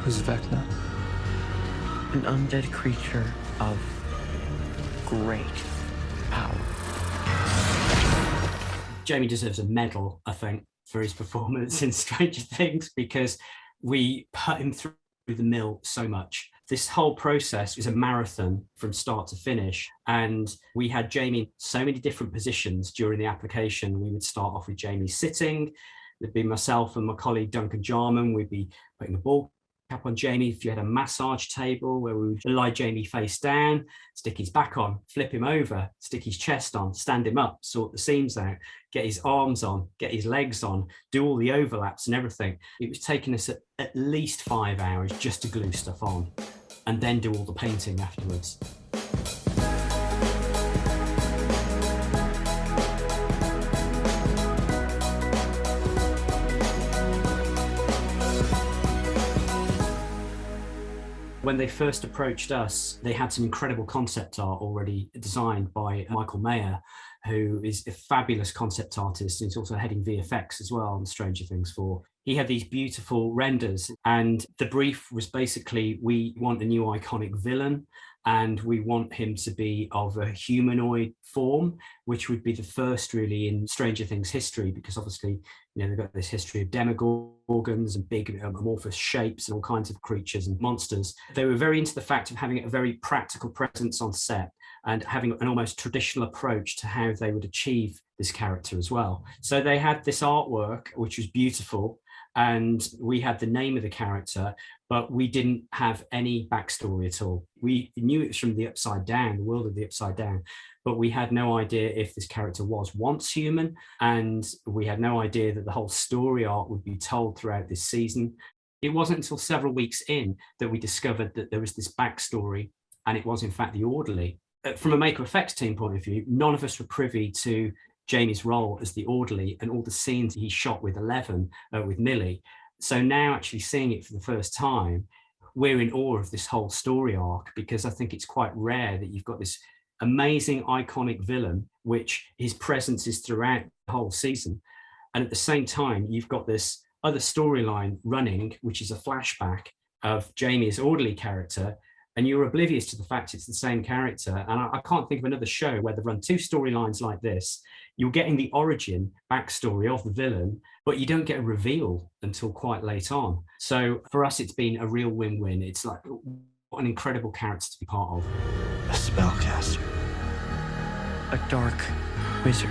Who's Vecna? An undead creature of great power. Jamie deserves a medal, I think, for his performance in Stranger Things, because we put him through the mill so much. This whole process was a marathon from start to finish. And we had Jamie in so many different positions during the application. We would start off with Jamie sitting. There'd be myself and my colleague Duncan Jarman. We'd be putting a ball cap on Jamie. If you had a massage table where we would lie Jamie face down, stick his back on, flip him over, stick his chest on, stand him up, sort the seams out, get his arms on, get his legs on, do all the overlaps and everything. It was taking us at least 5 hours just to glue stuff on and then do all the painting afterwards. When they first approached us, they had some incredible concept art already designed by Michael Maher, who is a fabulous concept artist. He's also heading VFX as well on Stranger Things 4. He had these beautiful renders, and the brief was basically, we want a new iconic villain, and we want him to be of a humanoid form, which would be the first really in Stranger Things history, because obviously, you know, they've got this history of demogorgons and big amorphous shapes and all kinds of creatures and monsters. They were very into the fact of having a very practical presence on set and having an almost traditional approach to how they would achieve this character as well. So they had this artwork, which was beautiful, and we had the name of the character, but we didn't have any backstory at all. We knew it was from the Upside Down, the world of the Upside Down, but we had no idea if this character was once human, and we had no idea that the whole story arc would be told throughout this season. It wasn't until several weeks in that we discovered that there was this backstory, and it was in fact the orderly. From a Maker Effects team point of view, none of us were privy to Jamie's role as the orderly and all the scenes he shot with Eleven, with Millie. So now actually seeing it for the first time, we're in awe of this whole story arc, because I think it's quite rare that you've got this amazing iconic villain, which his presence is throughout the whole season. And at the same time, you've got this other storyline running, which is a flashback of Jamie's orderly character, and you're oblivious to the fact it's the same character. And I can't think of another show where they've run two storylines like this. You're getting the origin backstory of the villain, but you don't get a reveal until quite late on. So for us, it's been a real win-win. It's like, what an incredible character to be part of. A spellcaster. A dark wizard.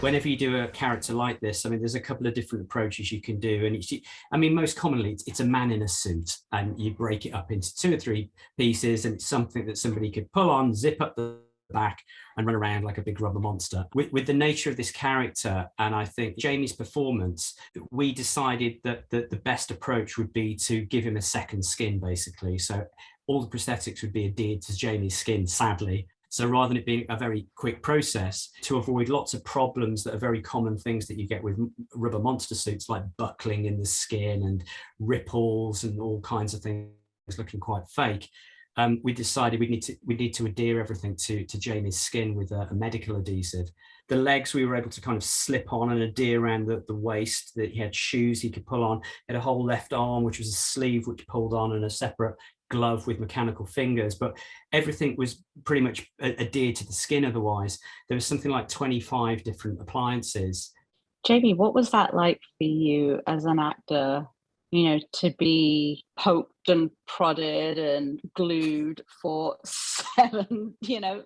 Whenever you do a character like this, I mean, there's a couple of different approaches you can do. And I mean, most commonly, it's a man in a suit, and you break it up into 2 or 3 pieces, and it's something that somebody could pull on, zip up the back, and run around like a big rubber monster. With the nature of this character, and I think Jamie's performance, we decided that the best approach would be to give him a second skin, basically. So all the prosthetics would be adhered to Jamie's skin, sadly. So rather than it being a very quick process, to avoid lots of problems that are very common things that you get with rubber monster suits, like buckling in the skin and ripples and all kinds of things looking quite fake, we decided we need to adhere everything to Jamie's skin with a medical adhesive. The legs we were able to kind of slip on and adhere around the waist. That he had shoes he could pull on. He had a whole left arm, which was a sleeve which pulled on, and a separate glove with mechanical fingers, but everything was pretty much adhered to the skin. Otherwise, there was something like 25 different appliances. Jamie, what was that like for you as an actor, you know, to be poked and prodded and glued for 7, you know,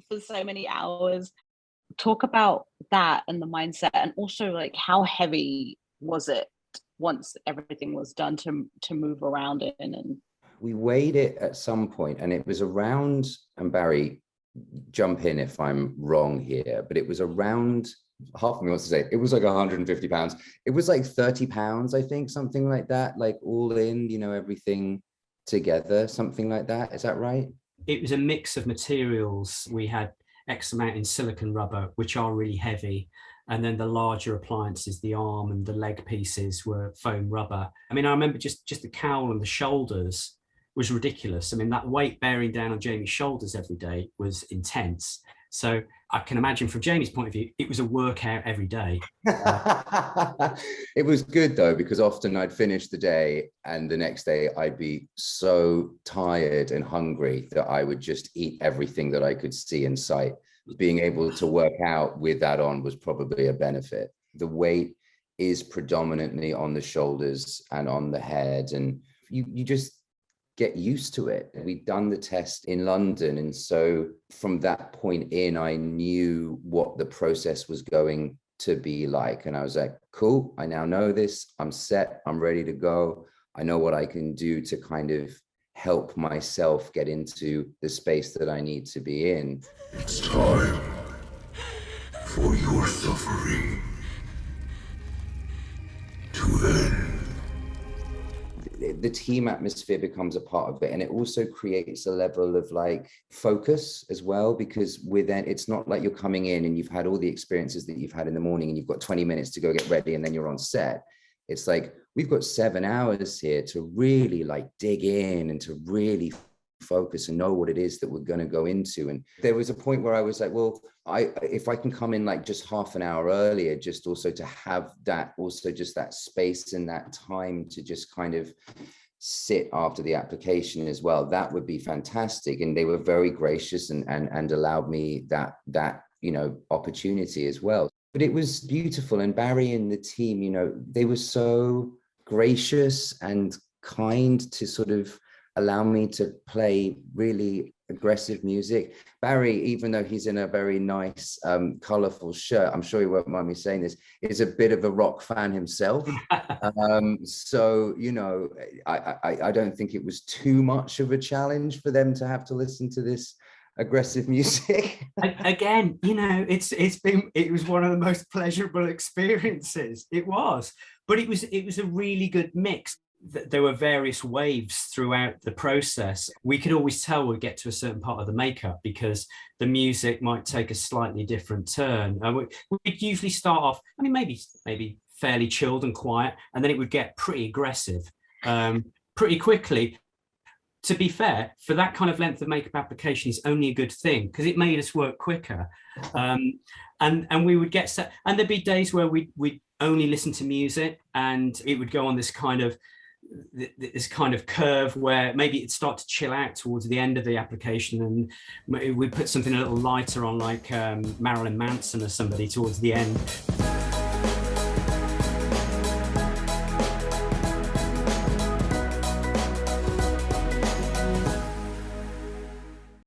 for so many hours? Talk about that and the mindset, and also like how heavy was it once everything was done to move around in? And we weighed it at some point, and it was around, and Barrie, jump in if I'm wrong here, but it was around, half of me wants to say, it was like 150 pounds. It was like 30 pounds, I think, something like that, like all in, you know, everything together, something like that. Is that right? It was a mix of materials. We had X amount in silicone rubber, which are really heavy. And then the larger appliances, the arm and the leg pieces, were foam rubber. I mean, I remember just the cowl and the shoulders was ridiculous. I mean, that weight bearing down on Jamie's shoulders every day was intense. So I can imagine from Jamie's point of view, it was a workout every day. It was good though, because often I'd finish the day and the next day I'd be so tired and hungry that I would just eat everything that I could see in sight. Being able to work out with that on was probably a benefit. The weight is predominantly on the shoulders and on the head, and you just get used to it. We'd done the test in London, and so from that point in, I knew what the process was going to be like, and I was like, cool, I now know this, I'm set, I'm ready to go. I know what I can do to kind of help myself get into the space that I need to be in. It's time for your suffering to end. The team atmosphere becomes a part of it, and it also creates a level of like focus as well, because then it's not like you're coming in and you've had all the experiences that you've had in the morning and you've got 20 minutes to go get ready and then you're on set. It's like we've got 7 hours here to really like dig in and to really focus and know what it is that we're going to go into. And there was a point where I was like, well, if I can come in like just half an hour earlier, just also to have that, also just that space and that time to just kind of sit after the application as well, that would be fantastic. And they were very gracious and allowed me that opportunity as well. But it was beautiful. And Barrie and the team, they were so gracious and kind to sort of allow me to play really aggressive music. Barrie, even though he's in a very nice, colorful shirt, I'm sure he won't mind me saying this, is a bit of a rock fan himself. So, I don't think it was too much of a challenge for them to have to listen to this aggressive music. Again, it was one of the most pleasurable experiences. It was, but it was a really good mix. There were various waves throughout the process. We could always tell we'd get to a certain part of the makeup because the music might take a slightly different turn. We'd usually start off, maybe fairly chilled and quiet, and then it would get pretty aggressive pretty quickly. To be fair, for that kind of length of makeup application is only a good thing because it made us work quicker. And we would get set, and there'd be days where we'd only listen to music, and it would go on this kind of curve where maybe it'd start to chill out towards the end of the application, and we'd put something a little lighter on, like Marilyn Manson or somebody towards the end.